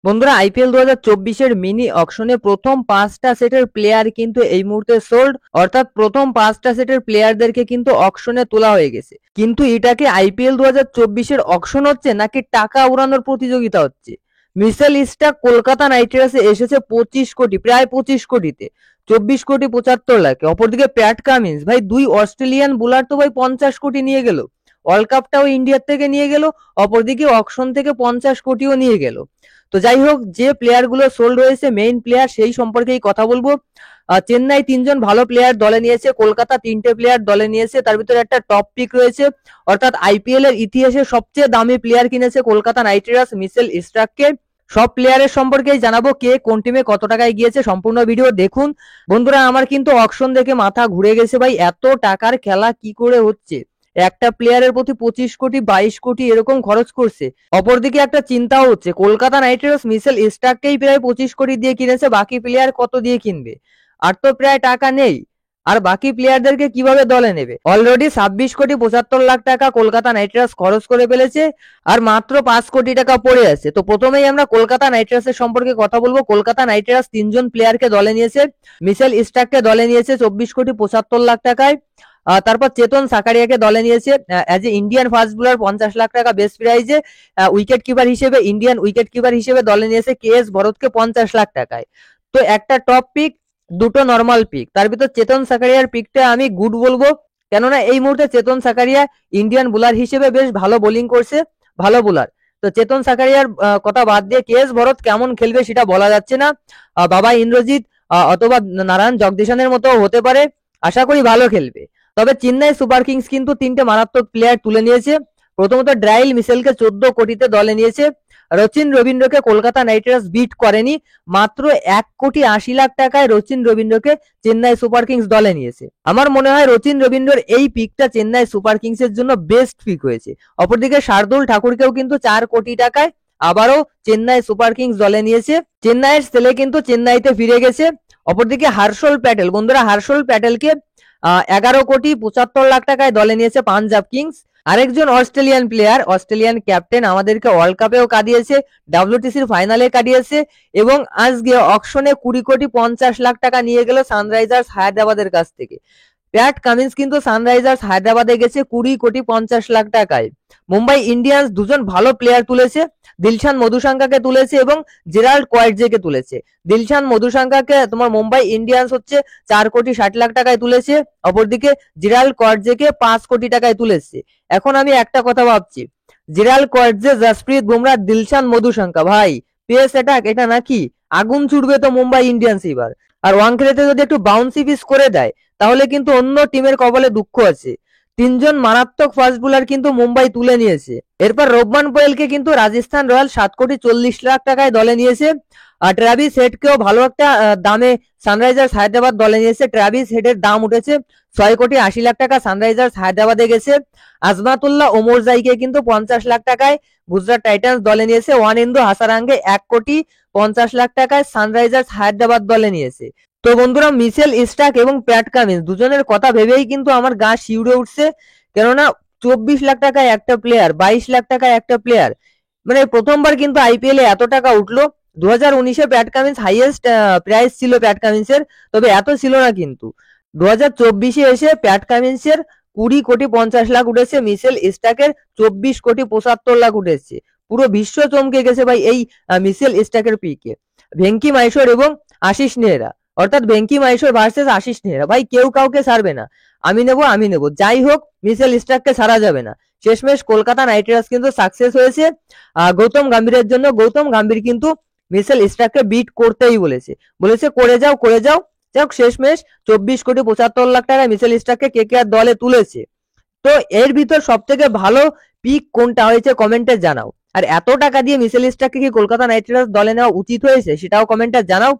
বন্ধুরা IPL 2024 mini অকশনে প্রথম 5টা সেটের প্লেয়ার কিন্তু এই মুহূর্তে সোল্ড, অর্থাৎ প্রথম 5টা সেটের প্লেয়ারদেরকে কিন্তু অকশনে তোলা হয়ে গেছে। কিন্তু এটাকে আইপিএল 2024 অকশন হচ্ছে নাকি টাকা উড়ানোর প্রতিযোগিতা হচ্ছে? মিচেল স্টার্ক কলকাতা নাইট রাইডার্সে এসেছে 25 কোটি, প্রায় 25 কোটিতে, 24 কোটি 75 লাখে। অপরদিকে প্যাট কামিন্স, ভাই দুই অস্ট্রেলিয়ান বোলার তো ভাই 50 কোটি নিয়ে গেল, ওয়ার্ল্ড কাপটাও ইন্ডিয়ার থেকে নিয়ে গেল, অপরদিকে অকশন থেকে 50 কোটিও নিয়ে গেল। তো যাই হোক, যে প্লেয়ার গুলো সোল্ড হয়েছে মেইন প্লেয়ার সেই সম্পর্কেই কথা বলবো। চেন্নাই 3জন ভালো প্লেয়ার দলে নিয়েছে, কলকাতা 3টে প্লেয়ার দলে নিয়েছে, তার ভিতরে একটা টপ পিক রয়েছে, অর্থাৎ আইপিএল এর ইতিহাসে সবচেয়ে দামি প্লেয়ার কিনেছে কলকাতা নাইট রাইডার্স মিচেল স্টার্ককে। সব প্লেয়ারের সম্পর্কেই জানাবো কে কোন টিমে কত টাকায় গিয়েছে, সম্পূর্ণ ভিডিও দেখুন। বন্ধুরা আমার কিন্তু অকশন দেখে মাথা ঘুরে গেছে ভাই, এত টাকার খেলা কি করে হচ্ছে? একটা প্লেয়ারের প্রতি 25 কোটি 22 কোটি এরকম খরচ করছে। অপরদিকে একটা চিন্তাও হচ্ছে, কলকাতা নাইট রাইডার্স মিচেল স্টার্ককেই প্রায় 25 কোটি দিয়ে কিনেছে, বাকি প্লেয়ার কত দিয়ে কিনবে? আর তো প্রায় টাকা নেই, আর বাকি প্লেয়ারদেরকে কিভাবে দলে নেবে? অলরেডি 26 কোটি 75 লাখ টাকা কলকাতা নাইট রাইডার্স খরচ করে ফেলেছে, আর মাত্র 5 কোটি টাকা পড়ে আছে। তো প্রথমেই আমরা কলকাতা নাইট রাইডার্সের সম্পর্কে কথা বলবো। কলকাতা নাইট রাইডার্স 3জন প্লেয়ারকে দলে নিয়েছে, মিচেল স্টার্ককে দলে নিয়েছে 24 কোটি 75 লাখ টাকায়। তারপর চেতন সাকারিয়াকে দলে নিয়েছে as a Indian fast bowler 50 lakh টাকা বেস্ট প্রাইজে। উইকেট কিপার হিসেবে, ইন্ডিয়ান উইকেট কিপার হিসেবে দলে নিয়েছে কেএস ভরতকে 50 লাখ টাকায়। তো একটা টপ পিক, দুটো নর্মাল পিক, তার ভিতর চেতন সাকারিয়ার পিকটা আমি গুড বলবো, কেননা এই মুহূর্তে চেতন সাকারিয়া ইন্ডিয়ান বোলার হিসেবে বেশ ভালো বোলিং করছে, ভালো বোলার। তো চেতন সাকারিয়ার কথা বাদ দিয়ে কেএস ভরত কেমন খেলবে সেটা বলা যাচ্ছে না। বাবা ইন্দ্রজিৎ অথবা নারায়ণ জগদীশনের মতো হতে পারে, আশা করি ভালো খেলবে। তবে চেন্নাই সুপার কিংস কিন্তু 3টে মারাত্মক প্লেয়ার তুলে নিয়েছে। প্রথমত ড্রাইল মিচেলকে 14 কোটিতে দলে নিয়েছে। রচিন রবীন্দ্রকে কলকাতা নাইট রাইডার্স বিট করেনি, মাত্র 1 কোটি 80 লাখ টাকায় রচিন রবীন্দ্রকে চেন্নাই সুপার কিংস দলে নিয়েছে। আমার মনে হয় রচিন রবীন্দ্রর এই পিকটা চেন্নাই সুপার কিংস এর জন্য বেস্ট পিক হয়েছে। অপরদিকে শার্দুল ঠাকুরকেও কিন্তু 4 কোটি টাকায় আবারও চেন্নাই সুপার কিংস দলে নিয়েছে। চেন্নাইয়ের ছেলে কিন্তু চেন্নাইতে ফিরে গেছে। অপরদিকে হর্ষল প্যাটেল, বন্ধুরা হর্ষল প্যাটেলকে 11 কোটি 75 লাখ টাকায় দলে নিয়েছে পাঞ্জাব কিংস। আরেকজন অস্ট্রেলিয়ান প্লেয়ার, অস্ট্রেলিয়ান ক্যাপ্টেন, আমাদেরকে ওয়ার্ল্ড কাপেও কাটিয়েছে, ডাব্লিউটিসির ফাইনালে কাটিয়েছে, এবং আজকে অকশনে 20 কোটি 50 লাখ টাকা নিয়ে গেল সানরাইজার্স হায়দ্রাবাদের কাছ থেকে। প্যাট কামিন্স কিন্তু সানরাইজার্স হায়দ্রাবাদে গেছে 20 কোটি 50 লাখ টাকায়। মুম্বাই ইন্ডিয়ান্স দুজন ভালো প্লেয়ার তুলেছে, দিলশান মধুশাঙ্কাকে তুলেছে এবং জেরাল্ড কোয়ার্টজেকে তুলেছে। দিলশান মধুশাঙ্কাকে তোমার মুম্বাই ইন্ডিয়ান্স হচ্ছে 4 কোটি 60 লাখ টাকায় তুলেছে, অপরদিকে জেরাল্ড কোয়ার্টজেকে 5 কোটি টাকায় তুলেছে। এখন আমি একটা কথা ভাবছি, জেরাল্ড কোয়ার্টজে, জসপ্রীত বুমরাহ, দিলশান মধুশাঙ্কা, ভাই পেস অ্যাটাক এটা নাকি আগুন ছুটবে তো মুম্বাই ইন্ডিয়ান্স এবার। আর ওয়াংখেড়েতে যদি একটু বাউন্সি পিচ করে দেয় তাহলে কিন্তু অন্য টিমের কপালে দুঃখ আছে। 3জন মারাত্মক ফাস্ট বোলার কিন্তু মুম্বাই তুলে নিয়েছে। এরপর রোবমান পোয়েলকে কিন্তু রাজস্থান রয়্যাল 7 কোটি 40 লাখ টাকায় দলে নিয়েছে। ট্রাভিস হেডকেও ভালো একটা দামে সানরাইজার্স হায়দ্রাবাদ দলে নিয়েছে। ট্রাভিস হেডের দাম উঠেছে 6 কোটি 80 লাখ টাকা, সানরাইজার্স হায়দ্রাবাদে গেছে। আজমাতুল্লাহ ওমরজাইকে কিন্তু 50 লাখ টাকায় গুজরাট টাইটান্স দলে নিয়েছে। ওয়ানেন্দু হাসারাঙ্গে 1 কোটি 50 লাখ টাকায় সানরাইজার্স হায়দ্রাবাদ দলে নিয়েছে। তো বন্ধুরা মিচেল স্টার্ক এবং প্যাট কামিন্স দুজনের কথা ভেবেই কিন্তু আমার গা শিউরে উঠছে, কেননা 24 লাখ টাকায় একটা প্লেয়ার, 22 লাখ টাকায় একটা প্লেয়ার, মানে প্রথমবার কিন্তু আইপিএল এ এত টাকা উঠলো। 2019-এ প্যাট কামিন্স হাইয়েস্ট প্রাইস ছিল প্যাট কামিন্সের, তবে এত ছিল না। কিন্তু 2024-এ এসে প্যাট কামিন্সের 20 কোটি 50 লাখ উঠেছে, মিচেল স্টার্কের 24 কোটি 75 লাখ উঠেছে। পুরো বিশ্ব চমকে গেছে ভাই এই মিচেল স্টার্কের পিকে। ভেঙ্কি মাহেশ্বর এবং আশিস নেহরা, অর্থাৎ ভেঙ্কি মাহেশ্বর ভার্সেস আশিস নেহরা, ভাই কেউ কাউকে ছাড়বে না, আমি নেব। যাই হোক, মিচেল স্টার্ককে ছাড়া যাবে না। শেষমেশ কলকাতা নাইট রাইডার্স কিন্তু সাকসেস হয়েছে গৌতম গম্ভীরের জন্য। গৌতম গম্ভীর কিন্তু মিচেল স্টার্ককে বিট করতেই বলেছে করে যাও। যাক, শেষমেশ 24 কোটি 75 লাখ টাকায় মিচেল স্টার্ককে কেকেআর দলে তুলেছে। তো এর ভিতর সব থেকে ভালো পিক কোনটা হয়েছে কমেন্টে জানাও। আর এত টাকা দিয়ে মিচেল স্টার্ককে কি কলকাতা নাইট রাইডার্স দলে নেওয়া উচিত হয়েছে সেটাও কমেন্টে জানাও।